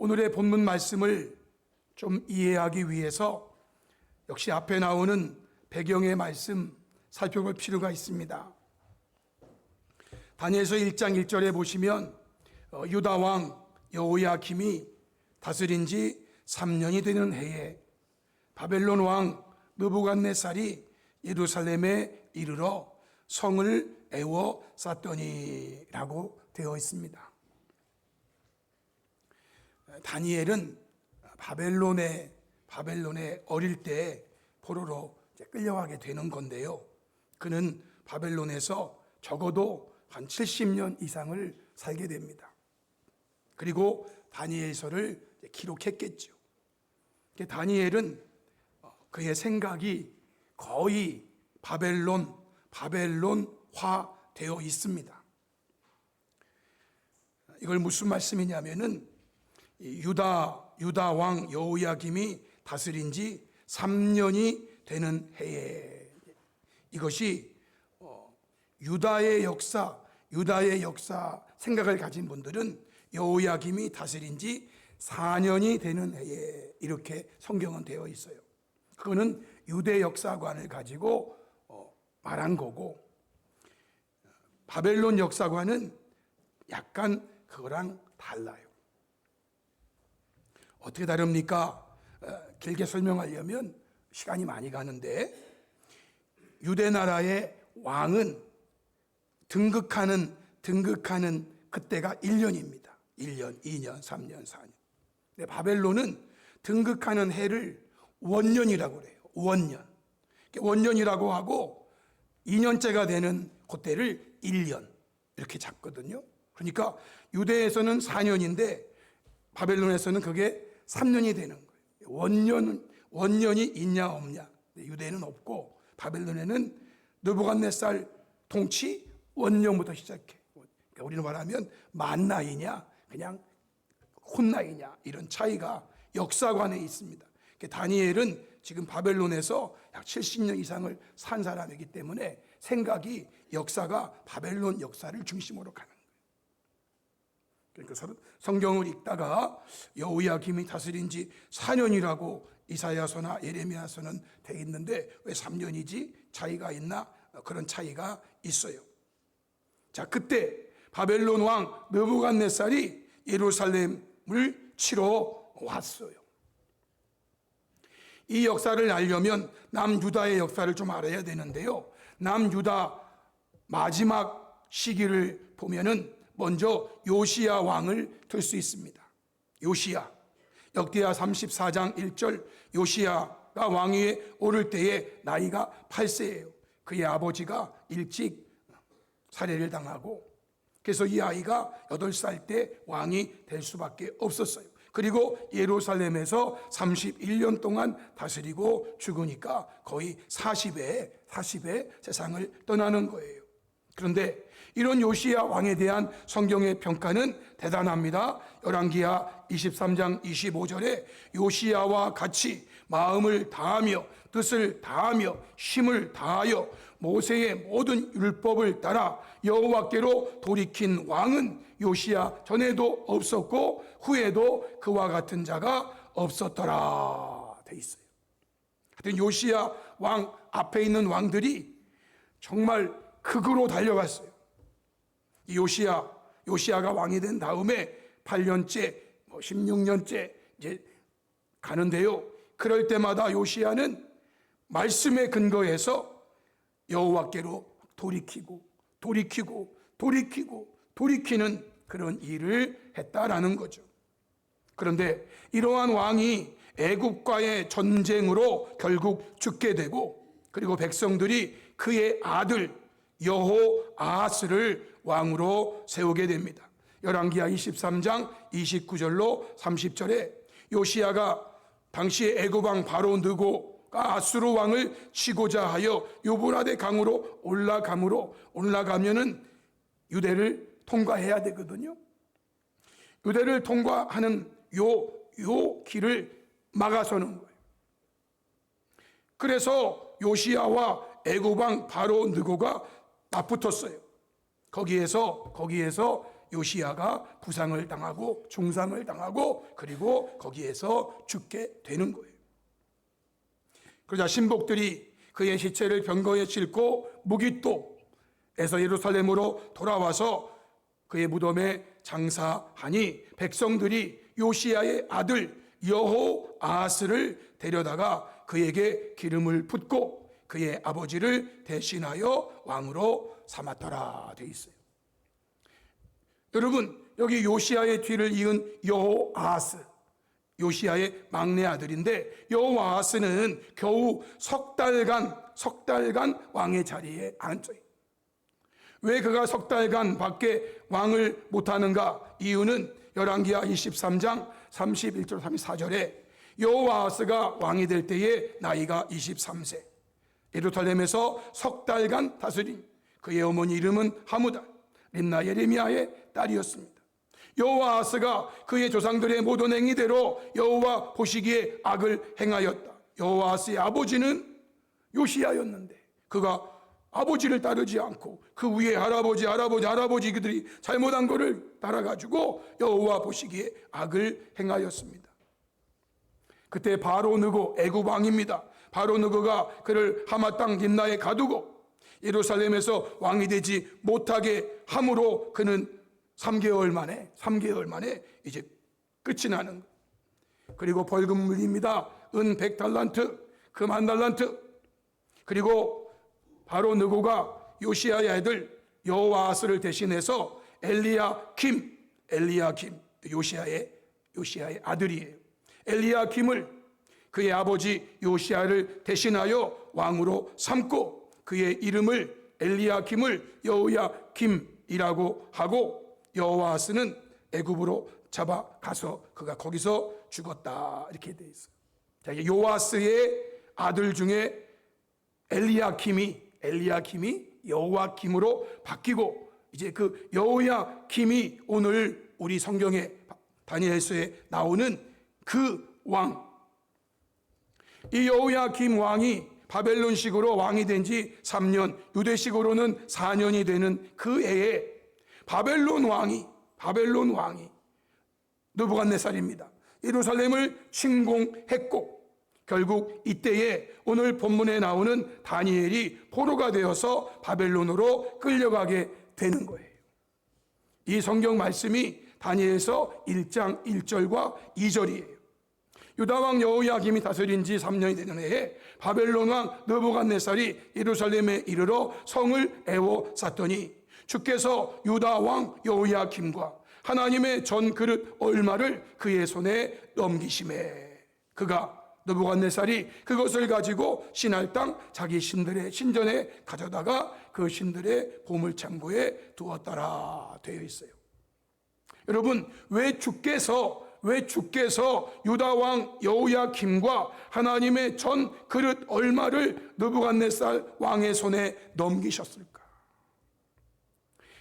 오늘의 본문 말씀을 좀 이해하기 위해서 역시 앞에 나오는 배경의 말씀 살펴볼 필요가 있습니다. 다니엘서 1장 1절에 보시면 유다 왕 여호야김이 다스린 지 3년이 되는 해에 바벨론 왕 느부갓네살이 예루살렘에 이르러 성을 에워쌌더니라고 되어 있습니다. 다니엘은 바벨론에 어릴 때 포로로 끌려가게 되는 건데요. 그는 바벨론에서 적어도 한 70년 이상을 살게 됩니다. 그리고 다니엘서를 기록했겠죠. 다니엘은 그의 생각이 거의 바벨론화 되어 있습니다. 이걸 무슨 말씀이냐면은 유다 왕 여호야김이 다스린 지 3년이 되는 해에 이것이 유다의 역사 생각을 가진 분들은 여호야김이 다스린 지 4년이 되는 해에 이렇게 성경은 되어 있어요. 그거는 유대 역사관을 가지고 말한 거고, 바벨론 역사관은 약간 그거랑 달라요. 어떻게 다릅니까? 길게 설명하려면 시간이 많이 가는데, 유대 나라의 왕은 등극하는 그때가 1년입니다. 1년, 2년, 3년, 4년. 근데 바벨론은 등극하는 해를 원년이라고 그래요. 원년이라고 하고 2년째가 되는 그때를 1년 이렇게 잡거든요. 그러니까 유대에서는 4년인데 바벨론에서는 그게 3년이 되는 거예요. 원년이 있냐 없냐. 유대는 없고 바벨론에는 느부갓네살 통치 원년부터 시작해. 그러니까 우리는 말하면 만 나이냐 그냥 혼나이냐 이런 차이가 역사관에 있습니다. 다니엘은 지금 바벨론에서 약 70년 이상을 산 사람이기 때문에 생각이 역사가 바벨론 역사를 중심으로 가는 거예요. 그러니까 성경을 읽다가 여호야김이 다스린 지 4년이라고 이사야서나 예레미야서는 돼 있는데 왜 3년이지? 차이가 있나? 그런 차이가 있어요. 자, 그때 바벨론 왕 느부갓네살이 예루살렘을 치러 왔어요. 이 역사를 알려면 남유다의 역사를 좀 알아야 되는데요. 남유다 마지막 시기를 보면은 먼저 요시야 왕을 들 수 있습니다. 요시야. 역대하 34장 1절 요시야가 왕위에 오를 때에 나이가 8세예요. 그의 아버지가 일찍 살해를 당하고 그래서 이 아이가 8살 때 왕이 될 수밖에 없었어요. 그리고 예루살렘에서 31년 동안 다스리고 죽으니까 거의 40에 세상을 떠나는 거예요. 그런데 이런 요시야 왕에 대한 성경의 평가는 대단합니다. 열왕기하 23장 25절에 요시야와 같이 마음을 다하며 뜻을 다하며 힘을 다하여 모세의 모든 율법을 따라 여호와께로 돌이킨 왕은 요시야 전에도 없었고 후에도 그와 같은 자가 없었더라 돼 있어요. 하여튼 요시야 왕 앞에 있는 왕들이 정말 극으로 달려갔어요. 이 요시야가 왕이 된 다음에 8년째 16년째 이제 가는데요. 그럴 때마다 요시야는 말씀에 근거해서 여호와께로 돌이키는 그런 일을 했다라는 거죠. 그런데 이러한 왕이 애굽과의 전쟁으로 결국 죽게 되고 그리고 백성들이 그의 아들 여호아하스를 왕으로 세우게 됩니다. 열왕기하 23장 29절로 30절에 요시야가 당시에 애굽 왕 바로 느고가 아수르 왕을 치고자 하여 유브라데 강으로 올라가면은 유대를 통과해야 되거든요. 유대를 통과하는 요 길을 막아서는 거예요. 그래서 요시야와 애굽 왕 바로 느고가 맞붙었어요. 거기에서 요시야가 부상을 당하고 중상을 당하고 그리고 거기에서 죽게 되는 거예요. 그러자 신복들이 그의 시체를 병거에 싣고 무깃도에서 예루살렘으로 돌아와서 그의 무덤에 장사하니 백성들이 요시야의 아들 여호아하스를 데려다가 그에게 기름을 붓고 그의 아버지를 대신하여 왕으로 삼았더라 되어 있어요. 여러분, 여기 요시야의 뒤를 이은 여호아하스, 요시야의 막내 아들인데 여호아하스는 겨우 석 달간 왕의 자리에 앉아요. 왜 그가 석 달간 밖에 왕을 못하는가? 이유는 열왕기하 23장 31절 34절에 여호아하스가 왕이 될 때에 나이가 23세, 예루살렘에서 석 달간 다스린 그의 어머니 이름은 하무달, 림나 예레미야의 딸이었습니다. 여호아하스가 그의 조상들의 모든 행위대로 여호와 보시기에 악을 행하였다. 여호아하스의 아버지는 요시야였는데 그가 아버지를 따르지 않고 그 위에 할아버지 그들이 잘못한 것을 따라가지고 여호와 보시기에 악을 행하였습니다. 그때 바로 느고 애굽 왕입니다. 바로 느고가 그를 하마 땅 림나에 가두고 예루살렘에서 왕이 되지 못하게 함으로 그는 3개월 만에 이제 끝이 나는 거예요. 그리고 벌금 물립니다. 은 100달란트, 금 1달란트. 그리고 바로 느고가 요시야의 아들 여호아하스를 대신해서 엘리야킴, 요시야의 아들이에요. 엘리야킴을 그의 아버지 요시야를 대신하여 왕으로 삼고 그의 이름을 엘리야킴을 여호야김이라고 하고 여호아하스는 애굽으로 잡아가서 그가 거기서 죽었다 이렇게 돼 있어요. 자, 요아스의 아들 중에 엘리야킴이 여호야김으로 바뀌고 이제 그 여호야김이 오늘 우리 성경에 다니엘서에 나오는 그 왕, 이 여호야김 왕이 바벨론식으로 왕이 된 지 3년, 유대식으로는 4년이 되는 그 해에 바벨론 왕이 느부갓네살입니다. 예루살렘을 침공했고 결국 이때에 오늘 본문에 나오는 다니엘이 포로가 되어서 바벨론으로 끌려가게 되는 거예요. 이 성경 말씀이 다니엘서 1장 1절과 2절이에요. 유다왕 여호야김이 다스린 지 3년이 되는 해에 바벨론 왕 느부갓네살이 예루살렘에 이르러 성을 에워쌌더니 주께서 유다왕 여호야김과 하나님의 전 그릇 얼마를 그의 손에 넘기심에 그가 느부갓네살이 그것을 가지고 신할 땅 자기 신들의 신전에 가져다가 그 신들의 보물창고에 두었더라 되어 있어요. 여러분, 왜 주께서 유다왕 여호야김과 하나님의 전 그릇 얼마를 느부갓네살 왕의 손에 넘기셨을까?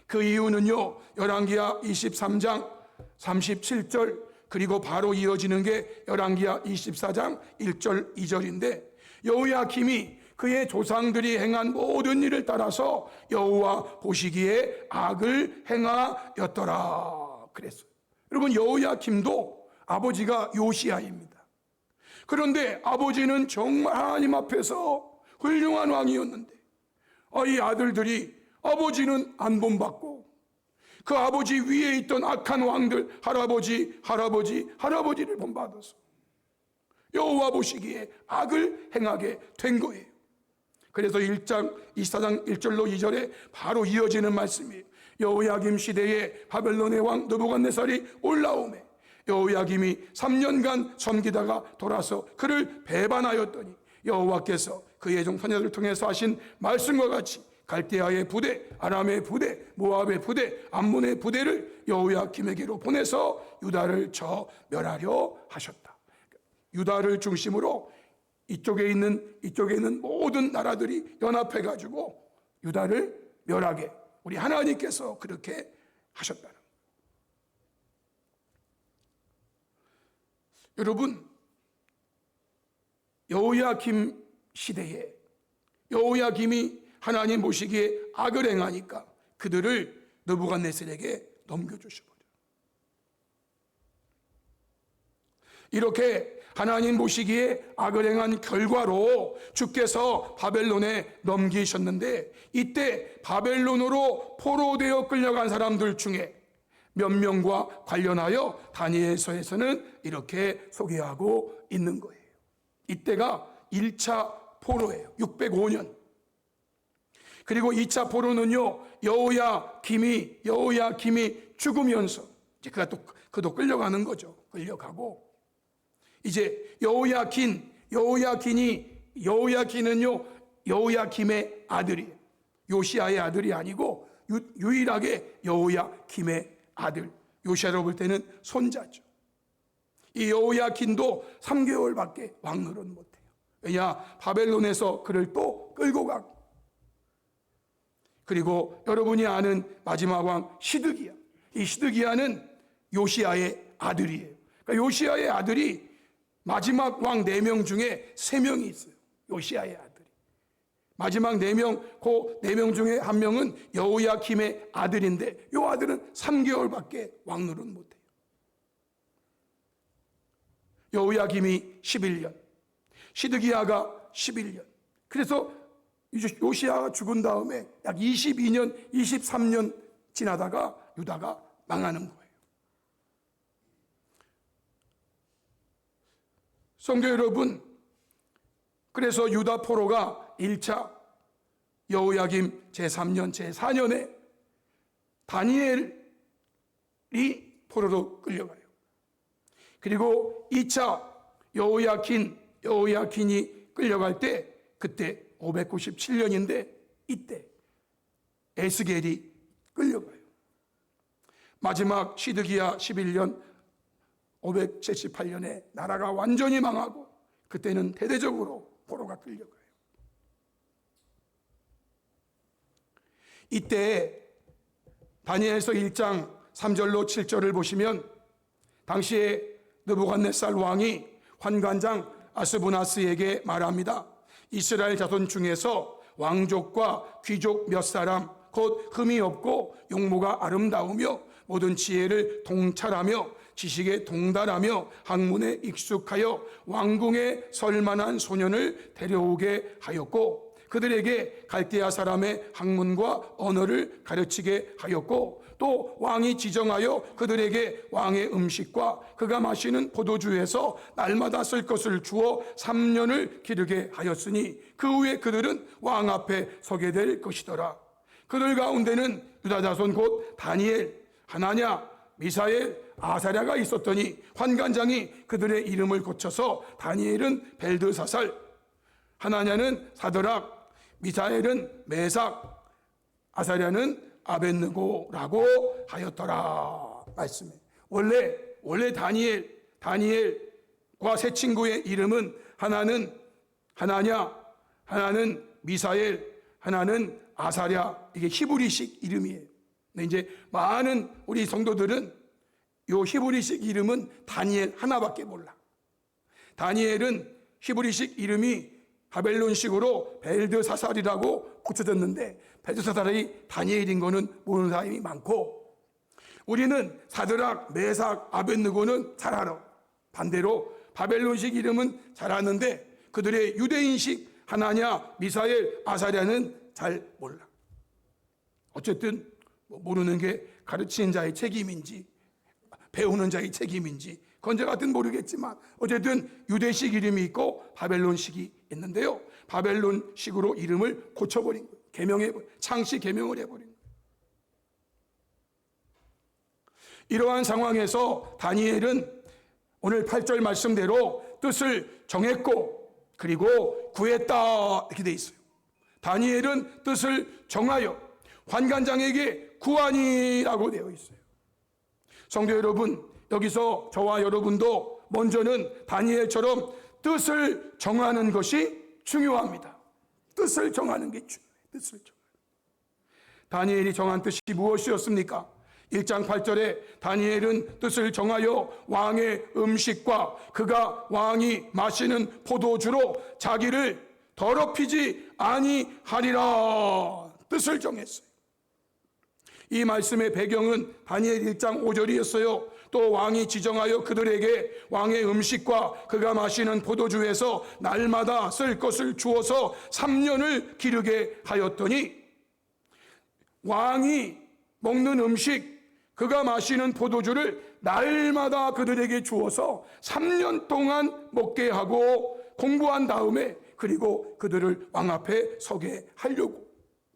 그 이유는요, 열왕기하 23장 37절 그리고 바로 이어지는 게 열왕기하 24장 1절 2절인데 여호야김이 그의 조상들이 행한 모든 일을 따라서 여호와 보시기에 악을 행하였더라 그랬어요. 여러분, 여호야김도 아버지가 요시야입니다. 그런데 아버지는 정말 하나님 앞에서 훌륭한 왕이었는데 이 아들들이 아버지는 안 본받고 그 아버지 위에 있던 악한 왕들 할아버지를 본받아서 여호와 보시기에 악을 행하게 된 거예요. 그래서 24장 1절로 2절에 바로 이어지는 말씀이에요. 여호야김 시대에 바벨론의 왕 느부갓네살이 올라오매 여호야김이 3년간 섬기다가 돌아서 그를 배반하였더니 여호와께서 그의 종 선지자들을 통해서 하신 말씀과 같이 갈대아의 부대, 아람의 부대, 모압의 부대, 암몬의 부대를 여호야김에게로 보내서 유다를 쳐 멸하려 하셨다. 유다를 중심으로 이쪽에 있는 모든 나라들이 연합해 가지고 유다를 멸하게 우리 하나님께서 그렇게 하셨다는 거예요. 여러분, 여호야김 시대에 여호야김이 하나님 보시기에 악을 행하니까 그들을 느부갓네살에게 넘겨주셔버려요. 이렇게 하나님 보시기에 악을 행한 결과로 주께서 바벨론에 넘기셨는데, 이때 바벨론으로 포로되어 끌려간 사람들 중에 몇 명과 관련하여 다니엘서에서는 이렇게 소개하고 있는 거예요. 이때가 1차 포로예요. 605년. 그리고 2차 포로는요, 여호야김이 죽으면서 이제 그도 끌려가는 거죠. 끌려가고, 이제 여호야긴은요 여호야김의 아들이에요. 요시야의 아들이 아니고 유일하게 여호야김의 아들, 요시야로 볼 때는 손자죠. 이 여호야긴도 3개월밖에 왕 노릇 못해요. 왜냐? 바벨론에서 그를 또 끌고 가고. 그리고 여러분이 아는 마지막 왕 시드기야. 이 시드기야는 요시야의 아들이에요. 그러니까 요시야의 아들이 마지막 왕 4명 중에 3명이 있어요. 요시야의 아들이. 마지막 4명, 그 4명 중에 1명은 여호야김의 아들인데, 이 아들은 3개월밖에 왕 노릇 못해요. 여호야김이 11년, 시드기야가 11년. 그래서 이제 요시야가 죽은 다음에 약 22년, 23년 지나다가 유다가 망하는 거예요. 성도 여러분, 그래서 유다 포로가 1차 여호야김 제3년, 제4년에 다니엘이 포로로 끌려가요. 그리고 2차 여호야긴이 끌려갈 때, 그때 597년인데 이때 에스겔이 끌려가요. 마지막 시드기야 11년 578년에 나라가 완전히 망하고, 그때는 대대적으로 포로가 끌려가요. 이때 다니엘서 1장 3절로 7절을 보시면, 당시에 느부갓네살 왕이 환관장 아스부나스에게 말합니다. 이스라엘 자손 중에서 왕족과 귀족 몇 사람, 곧 흠이 없고 용모가 아름다우며 모든 지혜를 통찰하며 지식에 동달하며 학문에 익숙하여 왕궁에 설만한 소년을 데려오게 하였고, 그들에게 갈대아 사람의 학문과 언어를 가르치게 하였고, 또 왕이 지정하여 그들에게 왕의 음식과 그가 마시는 포도주에서 날마다 쓸 것을 주어 3년을 기르게 하였으니 그 후에 그들은 왕 앞에 서게 될 것이더라. 그들 가운데는 유다 자손 곧 다니엘, 하나냐, 미사엘, 아사랴가 있었더니 환관장이 그들의 이름을 고쳐서 다니엘은 벨드사살, 하나냐는 사드락, 미사엘은 메삭, 아사랴는 아벳느고라고 하였더라. 말씀에 원래 다니엘과 세 친구의 이름은 하나는 하나냐, 하나는 미사엘, 하나는 아사랴, 이게 히브리식 이름이에요. 근데 이제 많은 우리 성도들은 요 히브리식 이름은 다니엘 하나밖에 몰라. 다니엘은 히브리식 이름이 바벨론식으로 벨드사살이라고 고쳐졌는데, 벨드사살이 다니엘인 거는 모르는 사람이 많고, 우리는 사드락, 메삭, 아벳느고는 잘 알아. 반대로 바벨론식 이름은 잘 아는데 그들의 유대인식 하나냐, 미사엘, 아사랴는 잘 몰라. 어쨌든 모르는 게 가르치는 자의 책임인지 배우는 자의 책임인지 그건 제가 모르겠지만, 어쨌든 유대식 이름이 있고 바벨론식이 있는데요, 바벨론식으로 이름을 고쳐버린 거예요. 창씨 개명을 해버린 거예요. 이러한 상황에서 다니엘은 오늘 8절 말씀대로 뜻을 정했고 그리고 구했다, 이렇게 돼 있어요. 다니엘은 뜻을 정하여 환관장에게 구하니라고 되어 있어요. 성도 여러분, 여기서 저와 여러분도 먼저는 다니엘처럼 뜻을 정하는 것이 중요합니다. 뜻을 정하는 게 중요해요. 뜻을 정하는. 다니엘이 정한 뜻이 무엇이었습니까? 1장 8절에 다니엘은 뜻을 정하여 왕의 음식과 그가 왕이 마시는 포도주로 자기를 더럽히지 아니하리라. 뜻을 정했어요. 이 말씀의 배경은 다니엘 1장 5절이었어요. 또 왕이 지정하여 그들에게 왕의 음식과 그가 마시는 포도주에서 날마다 쓸 것을 주어서 3년을 기르게 하였더니, 왕이 먹는 음식, 그가 마시는 포도주를 날마다 그들에게 주어서 3년 동안 먹게 하고 공부한 다음에 그리고 그들을 왕 앞에 서게 하려고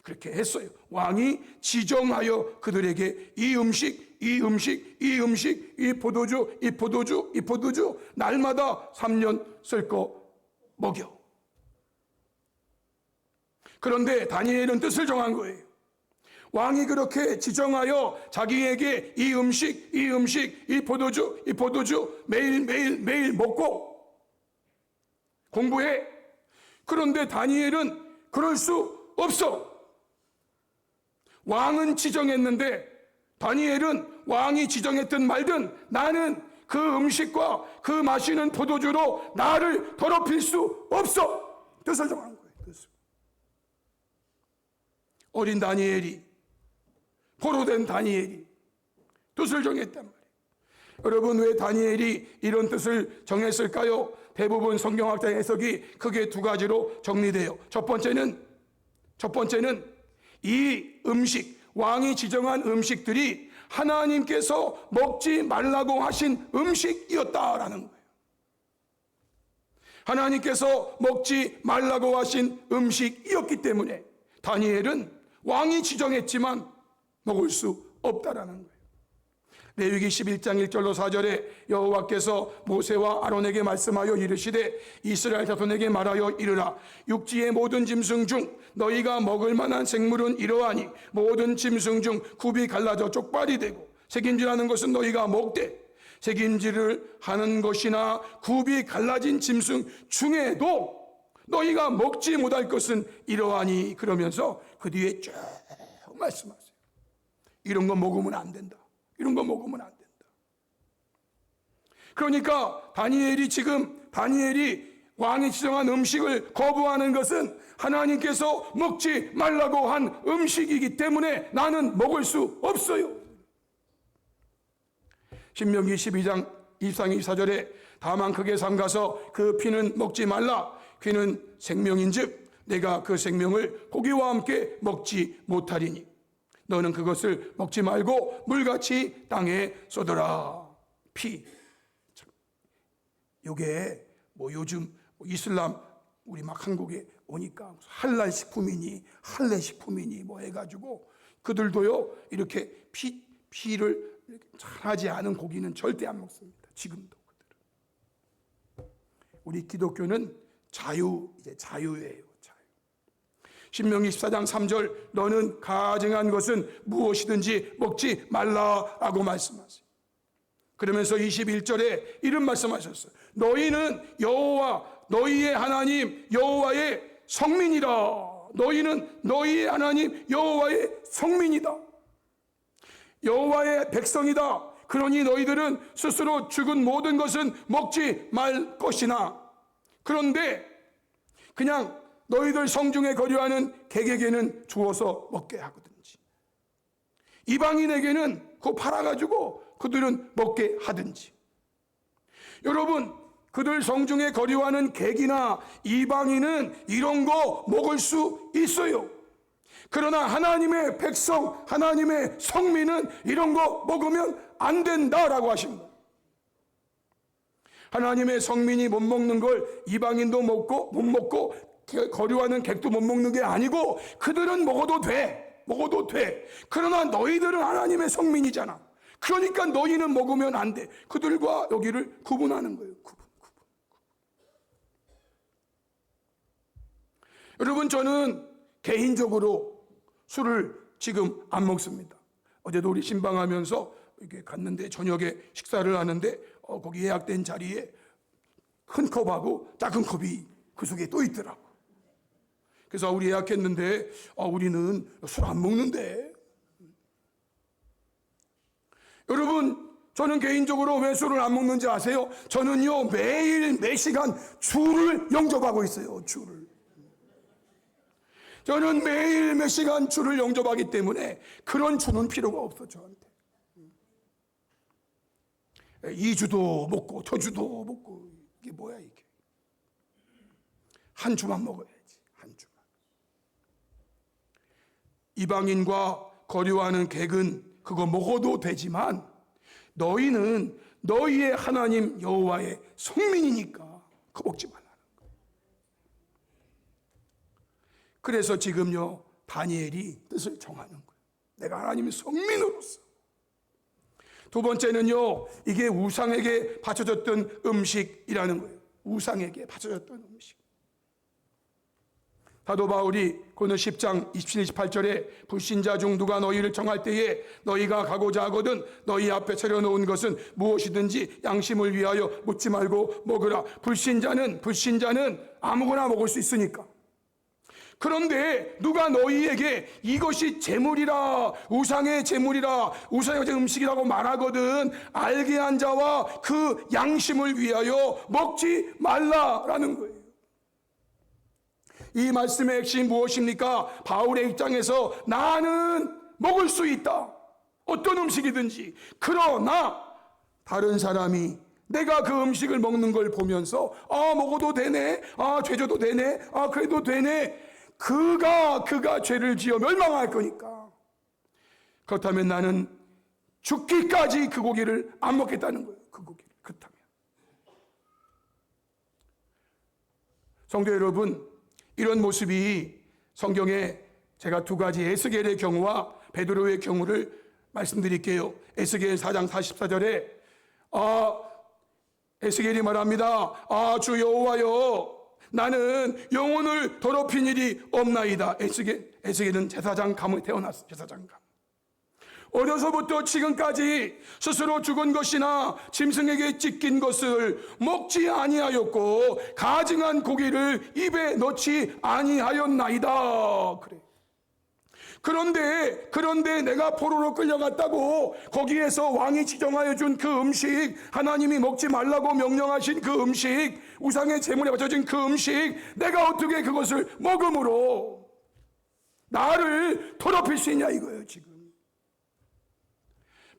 그렇게 했어요. 왕이 지정하여 그들에게 이 음식, 이 음식, 이 음식, 이 포도주, 이 포도주, 이 포도주 날마다 3년 쓸 거 먹여. 그런데 다니엘은 뜻을 정한 거예요. 왕이 그렇게 지정하여 자기에게 이 음식, 이 음식, 이 포도주, 이 포도주 매일 먹고 공부해. 그런데 다니엘은 그럴 수 없어. 왕은 지정했는데 다니엘은 왕이 지정했든 말든 나는 그 음식과 그 마시는 포도주로 나를 더럽힐 수 없어. 뜻을 정한 거예요. 뜻을. 어린 다니엘이, 포로된 다니엘이 뜻을 정했단 말이에요. 여러분, 왜 다니엘이 이런 뜻을 정했을까요? 대부분 성경학자 해석이 크게 두 가지로 정리돼요. 첫 번째는 이 음식, 왕이 지정한 음식들이 하나님께서 먹지 말라고 하신 음식이었다라는 거예요. 하나님께서 먹지 말라고 하신 음식이었기 때문에 다니엘은 왕이 지정했지만 먹을 수 없다라는 거예요. 레위기 11장 1절로 4절에 여호와께서 모세와 아론에게 말씀하여 이르시되 이스라엘 자손에게 말하여 이르라. 육지의 모든 짐승 중 너희가 먹을 만한 생물은 이러하니 모든 짐승 중 굽이 갈라져 쪽발이 되고 새김질하는 것은 너희가 먹되 새김질을 하는 것이나 굽이 갈라진 짐승 중에도 너희가 먹지 못할 것은 이러하니. 그러면서 그 뒤에 쭉 말씀하세요. 이런 거 먹으면 안 된다. 이런 거 먹으면 안 된다. 그러니까 다니엘이 왕이 지정한 음식을 거부하는 것은 하나님께서 먹지 말라고 한 음식이기 때문에 나는 먹을 수 없어요. 신명기 12장 23, 24절에 다만 크게 삼가서 그 피는 먹지 말라. 피는 생명인즉 내가 그 생명을 고기와 함께 먹지 못하리니 너는 그것을 먹지 말고 물같이 땅에 쏟아라. 피. 요게 뭐 요즘 이슬람 우리 막 한국에 오니까 할랄 식품이니 할례 식품이니 뭐 해가지고 그들도요 이렇게 피를 잘하지 않은 고기는 절대 안 먹습니다. 지금도 그들은. 우리 기독교는 이제 자유예요. 신명기 14장 3절 너는 가증한 것은 무엇이든지 먹지 말라라고 말씀하세요. 그러면서 21절에 이런 말씀하셨어요. 너희는 여호와 너희의 하나님 여호와의 성민이라. 너희는 너희의 하나님 여호와의 성민이다. 여호와의 백성이다. 그러니 너희들은 스스로 죽은 모든 것은 먹지 말 것이나. 그런데 그냥 너희들 성중에 거류하는 객에게는 주어서 먹게 하든지 이방인에게는 그거 팔아가지고 그들은 먹게 하든지. 여러분, 그들 성중에 거류하는 객이나 이방인은 이런 거 먹을 수 있어요. 그러나 하나님의 백성, 하나님의 성민은 이런 거 먹으면 안 된다라고 하십니다. 하나님의 성민이 못 먹는 걸 이방인도 못 먹고 거류하는 객도 못 먹는 게 아니고 그들은 먹어도 돼. 그러나 너희들은 하나님의 성민이잖아. 그러니까 너희는 먹으면 안 돼. 그들과 여기를 구분하는 거예요. 구분. 여러분, 저는 개인적으로 술을 지금 안 먹습니다. 어제도 우리 신방하면서 이렇게 갔는데 저녁에 식사를 하는데 거기 예약된 자리에 큰 컵하고 작은 컵이 그 속에 또 있더라고. 그래서 우리 예약했는데 우리는 술 안 먹는데. 여러분, 저는 개인적으로 왜 술을 안 먹는지 아세요? 저는요 매일 매 시간 주를 영접하고 있어요. 주를. 저는 매일 몇 시간 주를 영접하기 때문에 그런 주는 필요가 없어 저한테. 이 주도 먹고 저 주도 먹고 이게 뭐야 이게. 한 주만 먹어야지. 한 주만. 이방인과 거류하는 객은 그거 먹어도 되지만 너희는 너희의 하나님 여호와의 성민이니까 그거 먹지 말라는 거예요. 그래서 지금요 다니엘이 뜻을 정하는 거예요. 내가 하나님의 성민으로서. 두 번째는요, 이게 우상에게 바쳐졌던 음식이라는 거예요. 우상에게 바쳐졌던 음식. 사도 바울이 고린도 10장 27, 28절에 불신자 중 누가 너희를 정할 때에 너희가 가고자 하거든 너희 앞에 차려놓은 것은 무엇이든지 양심을 위하여 묻지 말고 먹으라. 불신자는 아무거나 먹을 수 있으니까. 그런데 누가 너희에게 이것이 재물이라, 우상의 재물이라, 우상의 음식이라고 말하거든 알게 한 자와 그 양심을 위하여 먹지 말라라는 거예요. 이 말씀의 핵심이 무엇입니까? 바울의 입장에서 나는 먹을 수 있다. 어떤 음식이든지. 그러나 다른 사람이 내가 그 음식을 먹는 걸 보면서 먹어도 되네, 죄져도 되네, 그래도 되네. 그가 죄를 지어 멸망할 거니까. 그렇다면 나는 죽기까지 그 고기를 안 먹겠다는 거예요. 그 고기를. 그렇다면. 성도 여러분, 이런 모습이 성경에 제가 두 가지 에스겔의 경우와 베드로의 경우를 말씀드릴게요. 에스겔 4장 44절에 에스겔이 말합니다. 주 여호와여, 나는 영혼을 더럽힌 일이 없나이다. 에스겔은 제사장 가문에 태어났어. 제사장 가문. 어려서부터 지금까지 스스로 죽은 것이나 짐승에게 찢긴 것을 먹지 아니하였고 가증한 고기를 입에 넣지 아니하였나이다. 그래. 그런데 내가 포로로 끌려갔다고 거기에서 왕이 지정하여 준 그 음식, 하나님이 먹지 말라고 명령하신 그 음식, 우상의 제물에 바쳐진 그 음식, 내가 어떻게 그것을 먹음으로 나를 더럽힐 수 있냐 이거예요. 지금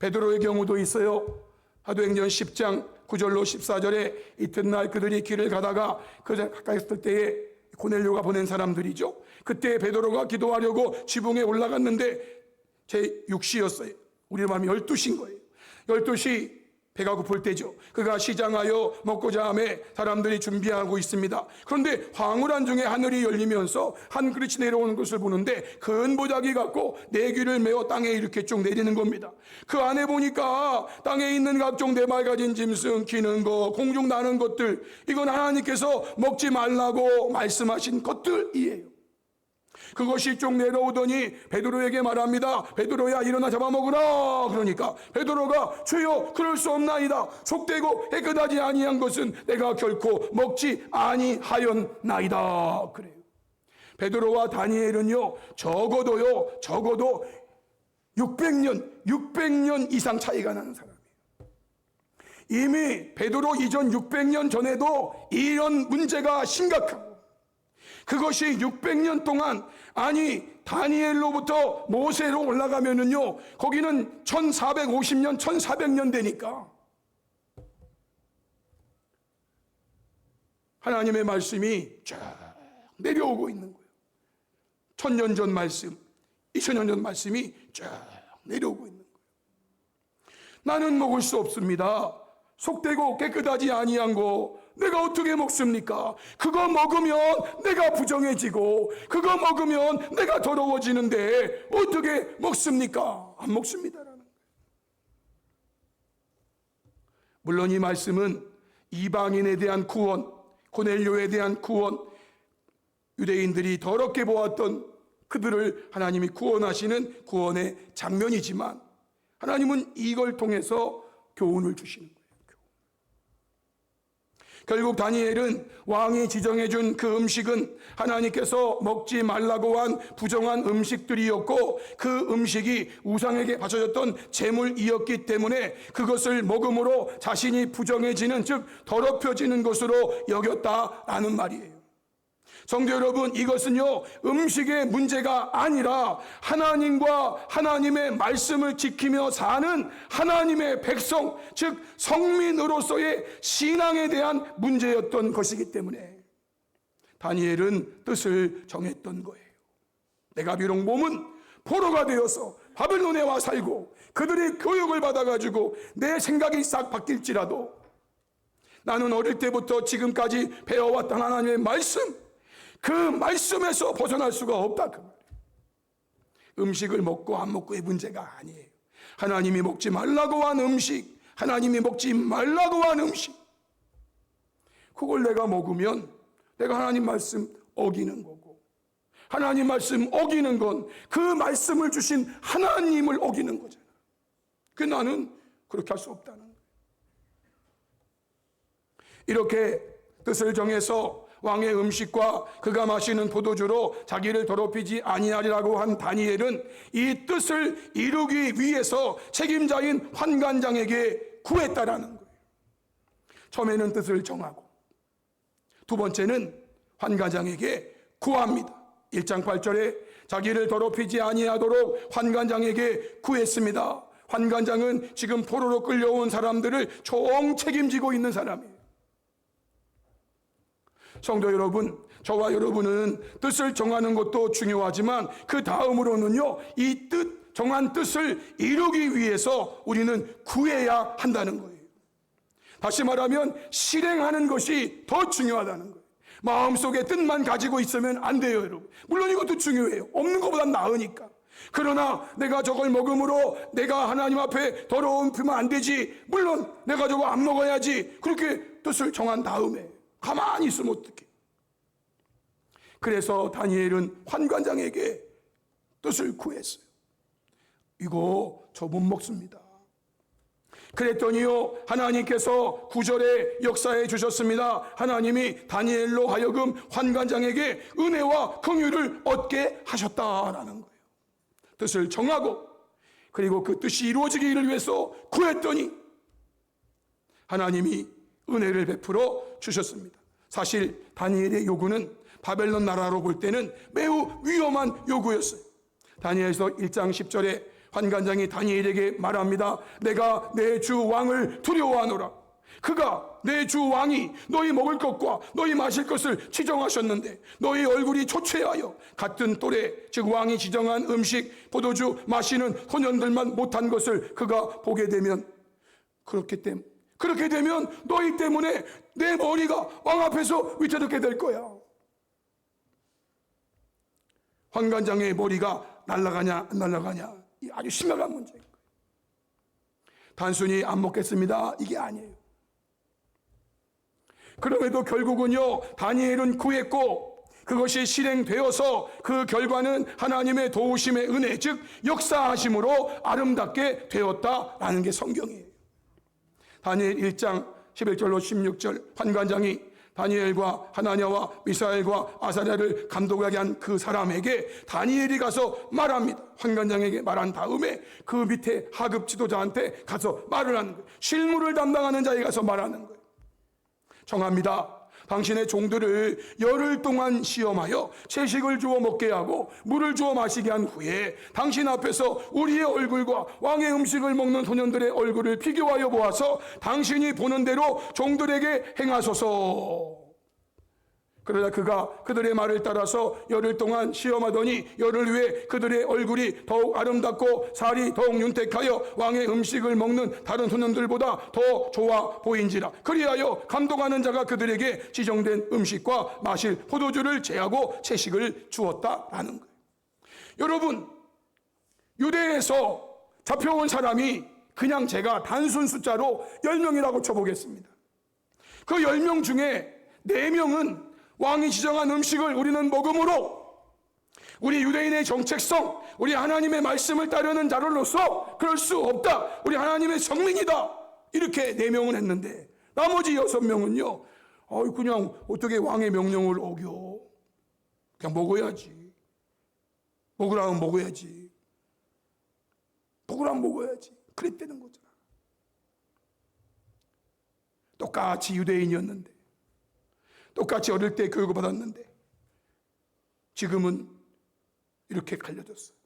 베드로의 경우도 있어요. 사도행전 10장 9절로 14절에 이튿날 그들이 길을 가다가 가까이 있을 때에 고넬료가 보낸 사람들이죠. 그때 베드로가 기도하려고 지붕에 올라갔는데 제 6시였어요. 우리 밤이 12시인 거예요. 12시 배가 고플 때죠. 그가 시장하여 먹고자 하며 사람들이 준비하고 있습니다. 그런데 황홀한 중에 하늘이 열리면서 한 그릇이 내려오는 것을 보는데 큰 보자기 같고 네 귀를 메어 땅에 이렇게 쭉 내리는 겁니다. 그 안에 보니까 땅에 있는 각종 네발 가진 짐승, 기는 거, 공중 나는 것들, 이건 하나님께서 먹지 말라고 말씀하신 것들이에요. 그것이 쭉 내려오더니 베드로에게 말합니다. 베드로야, 일어나 잡아먹으라. 그러니까 베드로가 주여 그럴 수 없나이다. 속되고 깨끗하지 아니한 것은 내가 결코 먹지 아니하였나이다. 그래요. 베드로와 다니엘은요 적어도 600년 이상 차이가 나는 사람이에요. 이미 베드로 이전 600년 전에도 이런 문제가 심각하고, 그것이 600년 동안, 아니 다니엘로부터 모세로 올라가면은요 거기는 1450년 1400년 되니까 하나님의 말씀이 쫙 내려오고 있는 거예요. 1000년 전 말씀, 2000년 전 말씀이 쫙 내려오고 있는 거예요. 나는 먹을 수 없습니다. 속되고 깨끗하지 아니한 거 내가 어떻게 먹습니까? 그거 먹으면 내가 부정해지고 그거 먹으면 내가 더러워지는데 어떻게 먹습니까? 안 먹습니다라는 거예요. 물론 이 말씀은 이방인에 대한 구원, 고넬료에 대한 구원, 유대인들이 더럽게 보았던 그들을 하나님이 구원하시는 구원의 장면이지만 하나님은 이걸 통해서 교훈을 주시는 거예요. 결국 다니엘은 왕이 지정해준 그 음식은 하나님께서 먹지 말라고 한 부정한 음식들이었고 그 음식이 우상에게 바쳐졌던 제물이었기 때문에 그것을 먹음으로 자신이 부정해지는, 즉 더럽혀지는 것으로 여겼다라는 말이에요. 성도 여러분, 이것은요 음식의 문제가 아니라 하나님과 하나님의 말씀을 지키며 사는 하나님의 백성, 즉 성민으로서의 신앙에 대한 문제였던 것이기 때문에 다니엘은 뜻을 정했던 거예요. 내가 비록 몸은 포로가 되어서 바벨론에 와 살고 그들의 교육을 받아가지고 내 생각이 싹 바뀔지라도 나는 어릴 때부터 지금까지 배워왔던 하나님의 말씀, 그 말씀에서 벗어날 수가 없다 그 말이에요. 음식을 먹고 안 먹고의 문제가 아니에요. 하나님이 먹지 말라고 한 음식, 하나님이 먹지 말라고 한 음식, 그걸 내가 먹으면 내가 하나님 말씀 어기는 거고, 하나님 말씀 어기는 건 그 말씀을 주신 하나님을 어기는 거잖아. 그 나는 그렇게 할 수 없다는 거예요. 이렇게 뜻을 정해서 왕의 음식과 그가 마시는 포도주로 자기를 더럽히지 아니하리라고 한 다니엘은 이 뜻을 이루기 위해서 책임자인 환관장에게 구했다라는 거예요. 처음에는 뜻을 정하고 두 번째는 환관장에게 구합니다. 1장 8절에 자기를 더럽히지 아니하도록 환관장에게 구했습니다. 환관장은 지금 포로로 끌려온 사람들을 총 책임지고 있는 사람이에요. 성도 여러분, 저와 여러분은 뜻을 정하는 것도 중요하지만 그 다음으로는요, 이 정한 뜻을 이루기 위해서 우리는 구해야 한다는 거예요. 다시 말하면 실행하는 것이 더 중요하다는 거예요. 마음속에 뜻만 가지고 있으면 안 돼요, 여러분. 물론 이것도 중요해요. 없는 것보단 나으니까. 그러나 내가 저걸 먹음으로 내가 하나님 앞에 더러움 피면 안 되지. 물론 내가 저거 안 먹어야지. 그렇게 뜻을 정한 다음에 가만히 있으면 어떡해. 그래서 다니엘은 환관장에게 뜻을 구했어요. 이거 저 못 먹습니다. 그랬더니요, 하나님께서 9절에 역사해 주셨습니다. 하나님이 다니엘로 하여금 환관장에게 은혜와 긍휼을 얻게 하셨다라는 거예요. 뜻을 정하고 그리고 그 뜻이 이루어지기를 위해서 구했더니 하나님이 은혜를 베풀어 주셨습니다. 사실 다니엘의 요구는 바벨론 나라로 볼 때는 매우 위험한 요구였어요. 다니엘서 1장 10절에 환관장이 다니엘에게 말합니다. 내가 내 주 왕을 두려워하노라. 그가 내 주 왕이 너희 먹을 것과 너희 마실 것을 지정하셨는데 너희 얼굴이 초췌하여 같은 또래, 즉 왕이 지정한 음식, 포도주 마시는 소년들만 못한 것을 그가 보게 되면, 그렇게 되면 너희 때문에 내 머리가 왕 앞에서 위태롭게 될 거야. 환관장의 머리가 날아가냐 안 날아가냐, 이 아주 심각한 문제인 거예요. 단순히 안 먹겠습니다 이게 아니에요. 그럼에도 결국은요, 다니엘은 구했고 그것이 실행되어서 그 결과는 하나님의 도우심의 은혜, 즉 역사하심으로 아름답게 되었다라는 게 성경이에요. 다니엘 1장 11절로 16절, 환관장이 다니엘과 하나냐와 미사엘과 아사랴를 감독하게 한 그 사람에게 다니엘이 가서 말합니다. 환관장에게 말한 다음에 그 밑에 하급 지도자한테 가서 말을 하는 거예요. 실무를 담당하는 자에 가서 말하는 거예요. 정합니다. 당신의 종들을 열흘 동안 시험하여 채식을 주어 먹게 하고 물을 주어 마시게 한 후에 당신 앞에서 우리의 얼굴과 왕의 음식을 먹는 소년들의 얼굴을 비교하여 보아서 당신이 보는 대로 종들에게 행하소서. 그러자 그가 그들의 말을 따라서 열흘 동안 시험하더니 열흘 후에 그들의 얼굴이 더욱 아름답고 살이 더욱 윤택하여 왕의 음식을 먹는 다른 소년들보다 더 좋아 보인지라. 그리하여 감독하는 자가 그들에게 지정된 음식과 마실 포도주를 제하고 채식을 주었다라는 거예요. 여러분, 유대에서 잡혀온 사람이 그냥 제가 단순 숫자로 10명이라고 쳐보겠습니다. 그 10명 중에 4명은 왕이 지정한 음식을 우리는 먹음으로 우리 유대인의 정체성, 우리 하나님의 말씀을 따르는 자로서 그럴 수 없다, 우리 하나님의 성민이다, 이렇게 4명은 했는데 나머지 6명은요 그냥 어떻게 왕의 명령을 어겨, 그냥 먹어야지, 먹으라면 먹어야지, 먹으라면 먹어야지, 그랬다는 거잖아. 똑같이 유대인이었는데, 똑같이 어릴 때 교육을 받았는데 지금은 이렇게 갈려졌어요.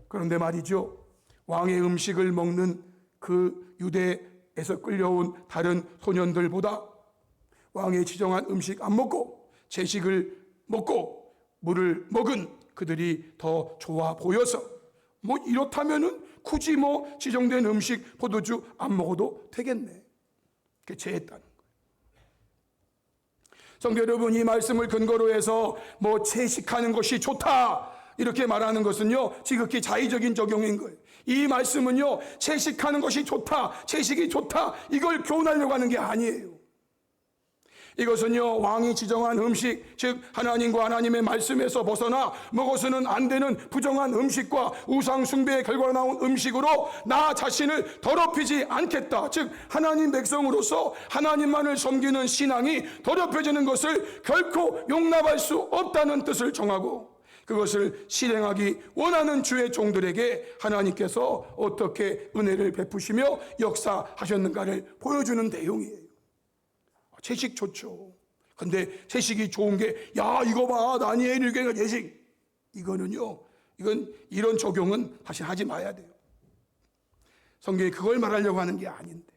그런데 말이죠, 왕의 음식을 먹는 그 유대에서 끌려온 다른 소년들보다 왕의 지정한 음식 안 먹고 채식을 먹고 물을 먹은 그들이 더 좋아 보여서 이렇다면은 굳이 지정된 음식 포도주 안 먹어도 되겠네, 그렇게 제했다는 거예요. 성도 여러분, 이 말씀을 근거로 해서 채식하는 것이 좋다 이렇게 말하는 것은요, 지극히 자의적인 적용인 거예요. 이 말씀은요, 채식하는 것이 좋다, 채식이 좋다 이걸 교훈하려고 하는 게 아니에요. 이것은요, 왕이 지정한 음식, 즉 하나님과 하나님의 말씀에서 벗어나 먹어서는 안 되는 부정한 음식과 우상 숭배의 결과로 나온 음식으로 나 자신을 더럽히지 않겠다, 즉 하나님 백성으로서 하나님만을 섬기는 신앙이 더럽혀지는 것을 결코 용납할 수 없다는 뜻을 정하고, 그것을 실행하기 원하는 주의 종들에게 하나님께서 어떻게 은혜를 베푸시며 역사하셨는가를 보여주는 내용이에요. 채식 좋죠. 근데 채식이 좋은 게, 이거 봐, 다니엘 1개가 채식, 이건 이런 적용은 다시 하지 마야 돼요. 성경이 그걸 말하려고 하는 게 아닌데,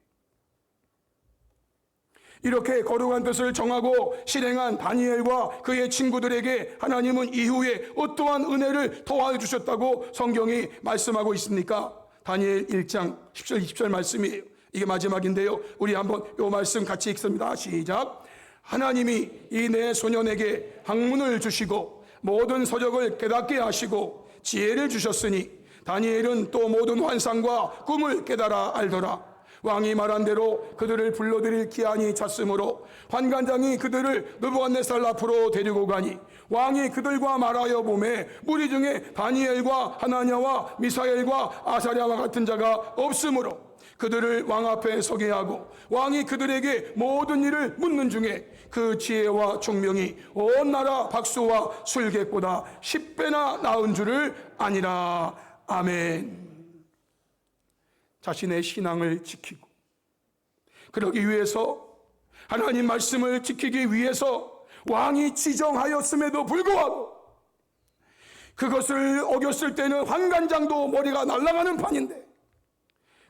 이렇게 거룩한 뜻을 정하고 실행한 다니엘과 그의 친구들에게 하나님은 이후에 어떠한 은혜를 더하여 주셨다고 성경이 말씀하고 있습니까? 다니엘 1장 10절 20절 말씀이에요. 이게 마지막인데요, 우리 한번 이 말씀 같이 읽습니다. 시작. 하나님이 이 내 소년에게 학문을 주시고 모든 서적을 깨닫게 하시고 지혜를 주셨으니 다니엘은 또 모든 환상과 꿈을 깨달아 알더라. 왕이 말한 대로 그들을 불러들일 기한이 찼으므로 환관장이 그들을 느부갓네살 앞으로 데리고 가니 왕이 그들과 말하여 보매 무리 중에 다니엘과 하나냐와 미사엘과 아사랴와 같은 자가 없으므로 그들을 왕 앞에 서게 하고 왕이 그들에게 모든 일을 묻는 중에 그 지혜와 총명이 온 나라 박수와 술객보다 10배나 나은 줄을 아니라. 아멘. 자신의 신앙을 지키고 그러기 위해서, 하나님 말씀을 지키기 위해서 왕이 지정하였음에도 불구하고 그것을 어겼을 때는 환관장도 머리가 날아가는 판인데,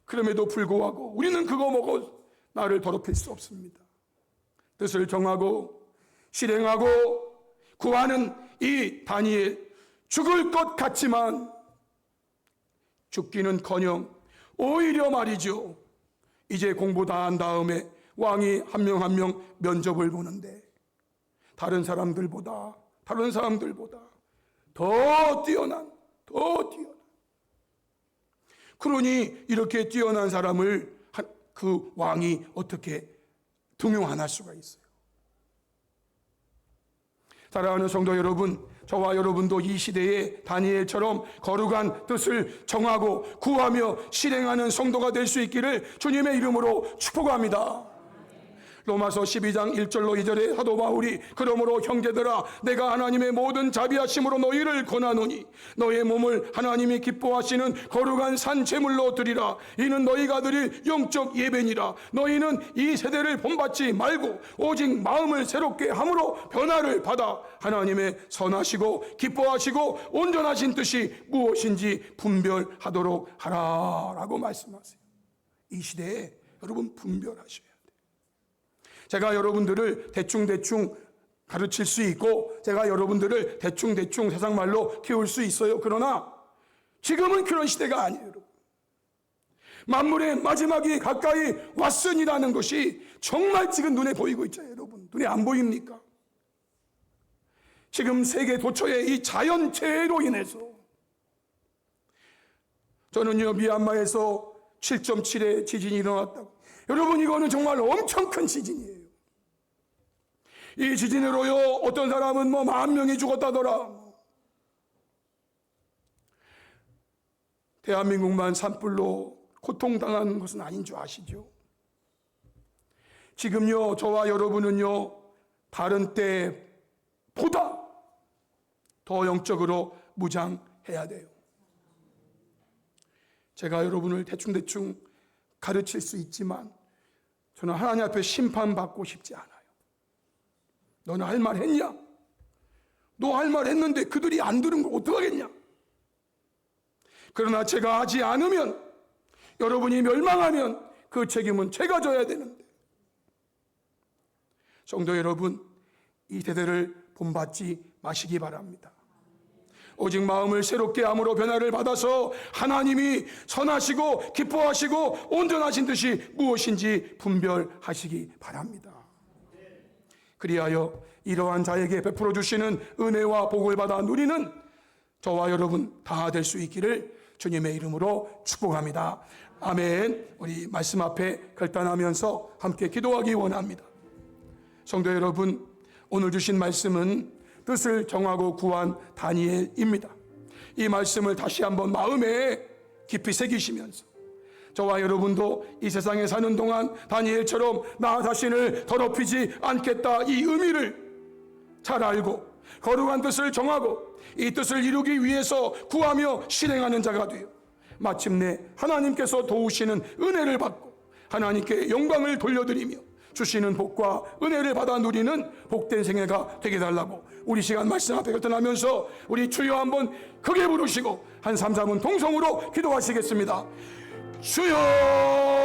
그럼에도 불구하고 우리는 그거 먹어 나를 더럽힐 수 없습니다. 뜻을 정하고 실행하고 구하는 이 다니엘, 죽을 것 같지만 죽기는커녕 오히려 말이죠, 이제 공부 다 한 다음에 왕이 한 명 한 명 면접을 보는데 다른 사람들보다 더 뛰어난 그러니 이렇게 뛰어난 사람을 그 왕이 어떻게 등용 안 할 수가 있어요? 사랑하는 성도 여러분, 저와 여러분도 이 시대에 다니엘처럼 거룩한 뜻을 정하고 구하며 실행하는 성도가 될 수 있기를 주님의 이름으로 축복합니다. 로마서 12장 1절로 2절에 사도 바울이 그러므로 형제들아 내가 하나님의 모든 자비하심으로 너희를 권하노니 너의 몸을 하나님이 기뻐하시는 거룩한 산 제물로 드리라. 이는 너희가 드릴 영적 예배니라. 너희는 이 세대를 본받지 말고 오직 마음을 새롭게 함으로 변화를 받아 하나님의 선하시고 기뻐하시고 온전하신 뜻이 무엇인지 분별하도록 하라라고 말씀하세요. 이 시대에 여러분 분별하셔야 돼요. 제가 여러분들을 대충 가르칠 수 있고 제가 여러분들을 대충 세상 말로 키울 수 있어요. 그러나 지금은 그런 시대가 아니에요. 여러분. 만물의 마지막이 가까이 왔으니라는 것이 정말 지금 눈에 보이고 있죠. 여러분 눈에 안 보입니까? 지금 세계 도처의 이 자연재해로 인해서, 저는요 미얀마에서 7.7의 지진이 일어났다고, 여러분 이거는 정말 엄청 큰 지진이에요. 이 지진으로요 어떤 사람은 10,000명이 죽었다더라. 대한민국만 산불로 고통당한 것은 아닌 줄 아시죠? 지금요 저와 여러분은요 다른 때보다 더 영적으로 무장해야 돼요. 제가 여러분을 대충 가르칠 수 있지만 저는 하나님 앞에 심판받고 싶지 않아요. 너는 할 말 했냐? 너 할 말 했는데 그들이 안 들은 거 어떡하겠냐? 그러나 제가 하지 않으면, 여러분이 멸망하면 그 책임은 제가 져야 되는데. 성도 여러분, 이 세대를 본받지 마시기 바랍니다. 오직 마음을 새롭게 함으로 변화를 받아서 하나님이 선하시고 기뻐하시고 온전하신 뜻이 무엇인지 분별하시기 바랍니다. 그리하여 이러한 자에게 베풀어 주시는 은혜와 복을 받아 누리는 저와 여러분 다 될 수 있기를 주님의 이름으로 축복합니다. 아멘. 우리 말씀 앞에 결단하면서 함께 기도하기 원합니다. 성도 여러분, 오늘 주신 말씀은 뜻을 정하고 구한 다니엘입니다. 이 말씀을 다시 한번 마음에 깊이 새기시면서 저와 여러분도 이 세상에 사는 동안 다니엘처럼 나 자신을 더럽히지 않겠다, 이 의미를 잘 알고 거룩한 뜻을 정하고 이 뜻을 이루기 위해서 구하며 실행하는 자가 되어 마침내 하나님께서 도우시는 은혜를 받고 하나님께 영광을 돌려드리며 주시는 복과 은혜를 받아 누리는 복된 생애가 되게 달라고 우리 시간 말씀 앞에 결단하면서 우리 주여 한번 크게 부르시고 한 3, 4분 동성으로 기도하시겠습니다. 주여